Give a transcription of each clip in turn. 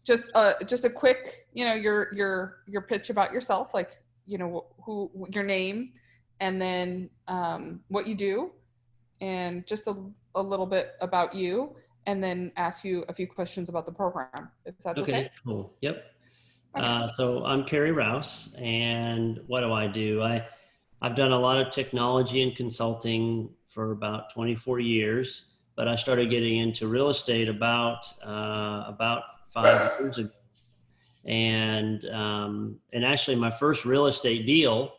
just a quick, your pitch about yourself, like, who, your name, and then what you do, and just a little bit about you, and then ask you a few questions about the program, if that's okay. Okay, cool. Yep. Okay. So I'm Carey Rouse, and what do I do? I've done a lot of technology and consulting for about 24 years, but I started getting into real estate about 5 years ago. And actually, my first real estate deal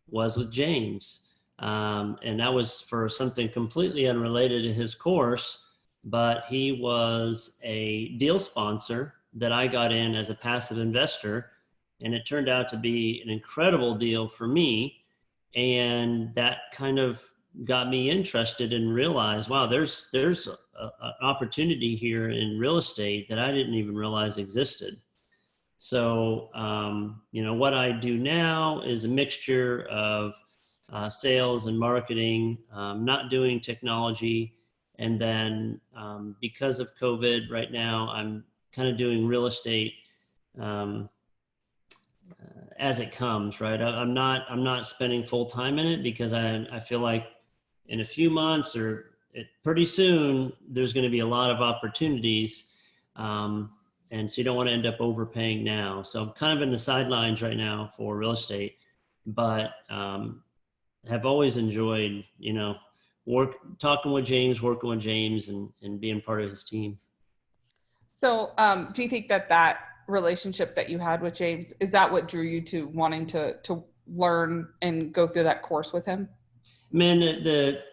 was with James, and that was for something completely unrelated to his course. But he was a deal sponsor that I got in as a passive investor, and it turned out to be an incredible deal for me. And that kind of got me interested and realized, wow, there's an opportunity here in real estate that I didn't even realize existed. So, what I do now is a mixture of sales and marketing, not doing technology. And then because of COVID right now, I'm kind of doing real estate um, as it comes, right? I'm not spending full time in it because I feel like in a few months pretty soon, there's going to be a lot of opportunities. And so you don't want to end up overpaying now. So I'm kind of in the sidelines right now for real estate, but have always enjoyed, working with James and being part of his team. So, do you think that relationship that you had with James, is that what drew you to wanting to learn and go through that course with him? Man, it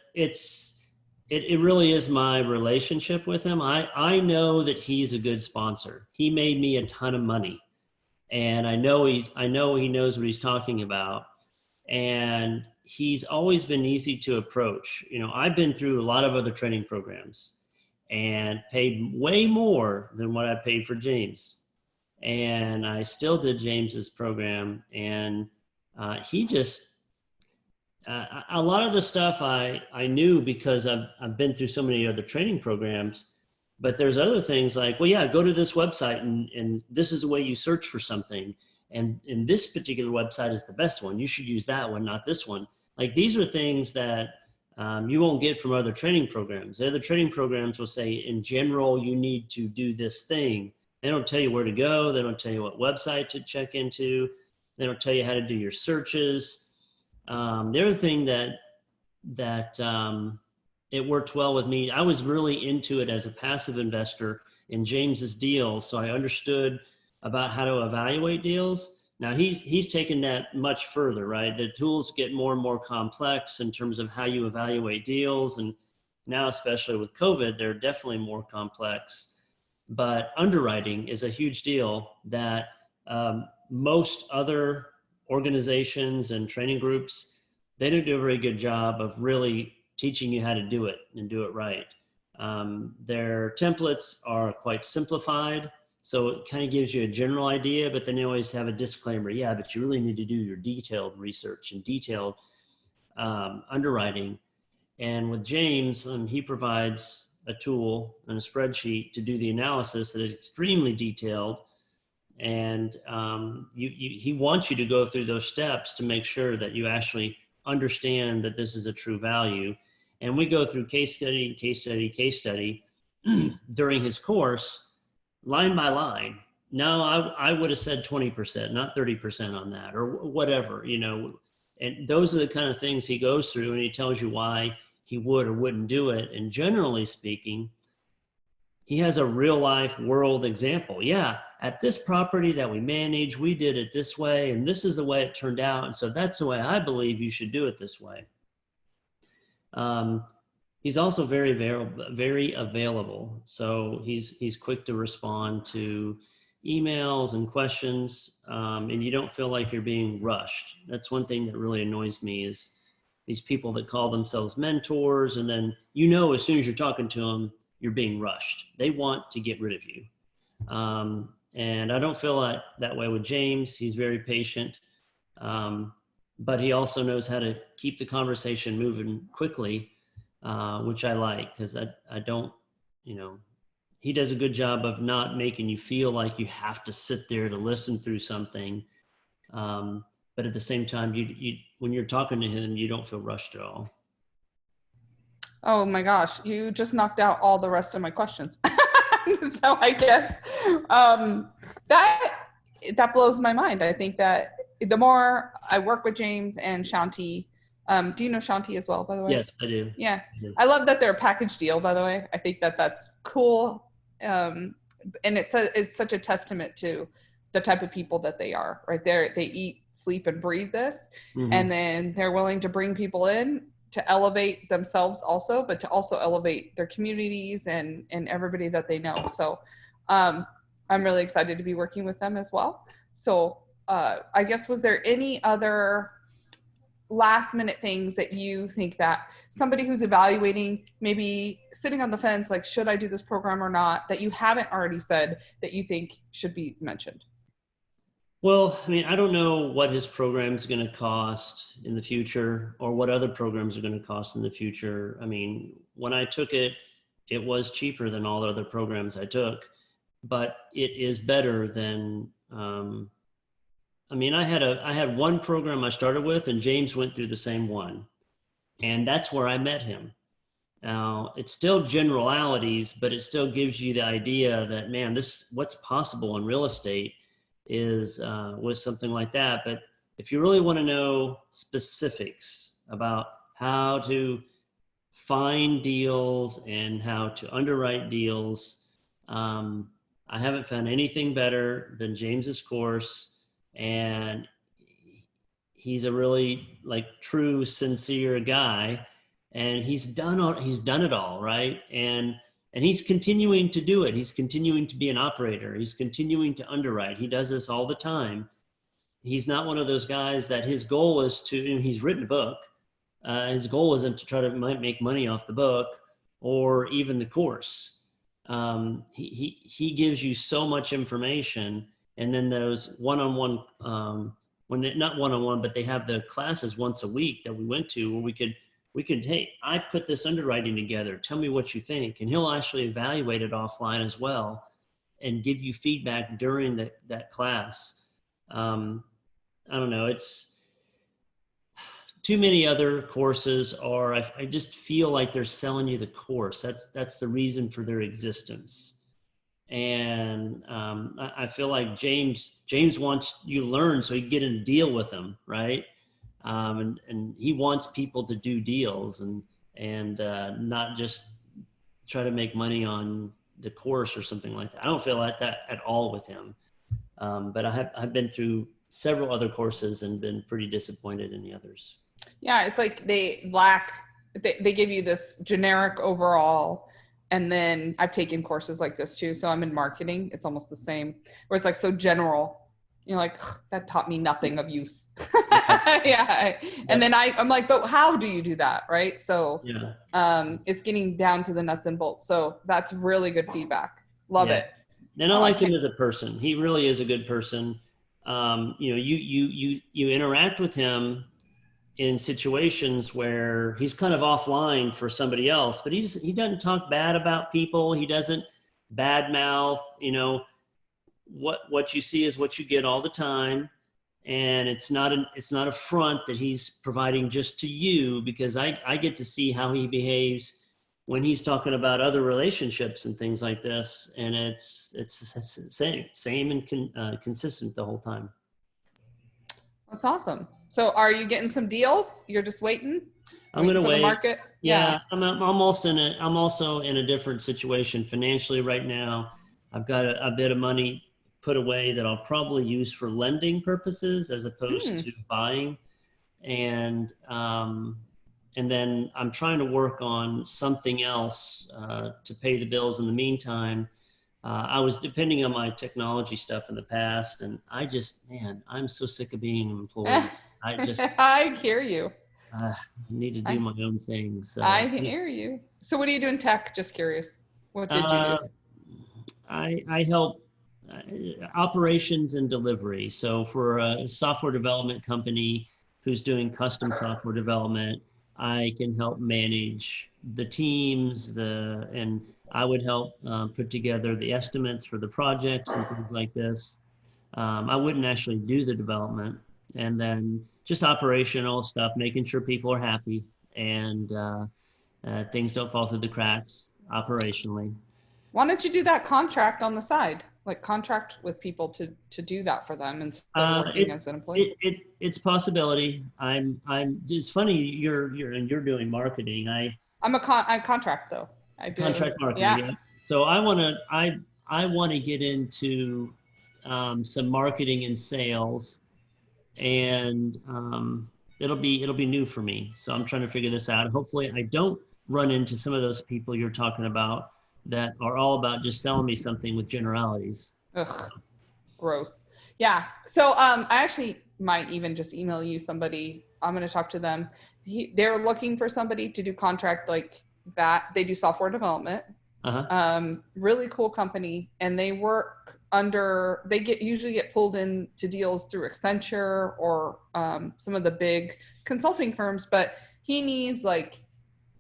really is my relationship with him. I know that he's a good sponsor. He made me a ton of money, and I know he knows what he's talking about. And he's always been easy to approach. I've been through a lot of other training programs and paid way more than what I paid for James. And I still did James's program, and he just a lot of the stuff I knew because I've been through so many other training programs, but there's other things like, well, yeah, go to this website and this is the way you search for something. And this particular website is the best one. You should use that one, not this one. Like, these are things that you won't get from other training programs. The other training programs will say, in general, you need to do this thing. They don't tell you where to go. They don't tell you what website to check into. They don't tell you how to do your searches. The other thing that it worked well with me, I was really into it as a passive investor in James's deals, so I understood about how to evaluate deals. Now he's taken that much further, right? The tools get more and more complex in terms of how you evaluate deals, and now especially with COVID, they're definitely more complex. But underwriting is a huge deal that most other organizations and training groups, they don't do a very good job of really teaching you how to do it and do it right. Their templates are quite simplified, so it kind of gives you a general idea, but then they always have a disclaimer. Yeah, but you really need to do your detailed research and detailed underwriting. And with James, he provides a tool and a spreadsheet to do the analysis that is extremely detailed. And he wants you to go through those steps to make sure that you actually understand that this is a true value. And we go through case study during his course, line by line. No, I would have said 20%, not 30% on that, or whatever, And those are the kind of things he goes through, and he tells you why he would or wouldn't do it. And generally speaking, he has a real life world example. Yeah, at this property that we manage, we did it this way, and this is the way it turned out. And so that's the way I believe you should do it this way. He's also very available. So he's quick to respond to emails and questions, and you don't feel like you're being rushed. That's one thing that really annoys me, is these people that call themselves mentors, and then as soon as you're talking to them, you're being rushed. They want to get rid of you. And I don't feel that way with James. He's very patient, but he also knows how to keep the conversation moving quickly, which I like, because I don't, he does a good job of not making you feel like you have to sit there to listen through something. But at the same time, when you're talking to him, you don't feel rushed at all. Oh my gosh, you just knocked out all the rest of my questions. So I guess that blows my mind. I think that the more I work with James and Shanti, do you know Shanti as well, by the way? Yes, I do. Yeah, I do. I love that they're a package deal. By the way, I think that that's cool, and it's such a testament to the type of people that they are. Right there, they eat, sleep, and breathe this, and then they're willing to bring people in to elevate themselves also, but to also elevate their communities and everybody that they know. So I'm really excited to be working with them as well. So I guess, was there any other last minute things that you think that somebody who's evaluating, maybe sitting on the fence, like, should I do this program or not, that you haven't already said that you think should be mentioned? Well, I mean, I don't know what his program is going to cost in the future or what other programs are going to cost in the future. I mean, when I took it, it was cheaper than all the other programs I took, but it is better than, I mean, I had one program I started with, and James went through the same one, and that's where I met him. Now, it's still generalities, but it still gives you the idea that, man, this, what's possible in real estate is with something like that. But if you really want to know specifics about how to find deals and how to underwrite deals, I haven't found anything better than James's course. And he's a really like true, sincere guy, and he's done it all, right? And he's continuing to do it. He's continuing to be an operator. He's continuing to underwrite. He does this all the time. He's not one of those guys that his goal is to, you know, he's written a book. His goal isn't to try to make money off the book or even the course. He gives you so much information, and then those one-on-one, when they, not one-on-one, but they have the classes once a week that we went to where we could, hey, I put this underwriting together. Tell me what you think. And he'll actually evaluate it offline as well and give you feedback during that class. I don't know. It's too many other courses are, I just feel like they're selling you the course. That's the reason for their existence. And I feel like James wants you to learn so he can get in a deal with them, right? And he wants people to do deals and not just try to make money on the course or something like that. I don't feel like that at all with him. But I've been through several other courses and been pretty disappointed in the others. Yeah, it's like they give you this generic overall. And then I've taken courses like this too. So I'm in marketing. It's almost the same, where it's like so general. You're like, that taught me nothing of use. Yeah. And then I'm like, but how do you do that? Right. So it's getting down to the nuts and bolts. So that's really good feedback. Love it. And I like him as a person. He really is a good person. You know, you interact with him in situations where he's kind of offline for somebody else, but he doesn't talk bad about people. He doesn't badmouth, you know, what you see is what you get all the time. And it's not a front that he's providing just to you, because I get to see how he behaves when he's talking about other relationships and things like this. And it's same and consistent the whole time. That's awesome. So are you getting some deals? You're just waiting? I'm going to wait. The market? Yeah. I'm also in a different situation financially right now. I've got a bit of money put away that I'll probably use for lending purposes as opposed to buying. And then I'm trying to work on something else to pay the bills in the meantime. I was depending on my technology stuff in the past, and I'm so sick of being an employee. I hear you. I need to do my own thing. So I hear you. So what do you do in tech? Just curious. What did you do? I help operations and delivery. So for a software development company who's doing custom software development, I can help manage the teams, and I would help put together the estimates for the projects and things like this. I wouldn't actually do the development, and then just operational stuff, making sure people are happy and things don't fall through the cracks operationally. Why don't you do that contract on the side? Like contract with people to do that for them instead of working It's as an employee. it's possibility. It's funny you're doing marketing. I contract though. I do. Contract marketing. Yeah. Yeah. So I want to get into some marketing and sales, and it'll be new for me. So I'm trying to figure this out. Hopefully, I don't run into some of those people you're talking about that are all about just selling me something with generalities. Ugh, gross. Yeah. So I actually might even just email you somebody. I'm going to talk to them. They're looking for somebody to do contract like that. They do software development. Uh-huh. Really cool company, and they work under. They usually get pulled into deals through Accenture or some of the big consulting firms. But he needs like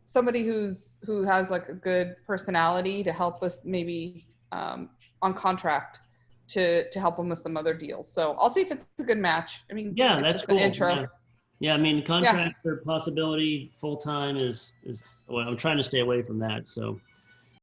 somebody who has like a good personality to help us maybe on contract to help them with some other deals. So I'll see if it's a good match. I mean, Yeah, it's that's just an cool. intro. Yeah. Yeah, I mean, Yeah. contract or possibility full time is well, I'm trying to stay away from that. So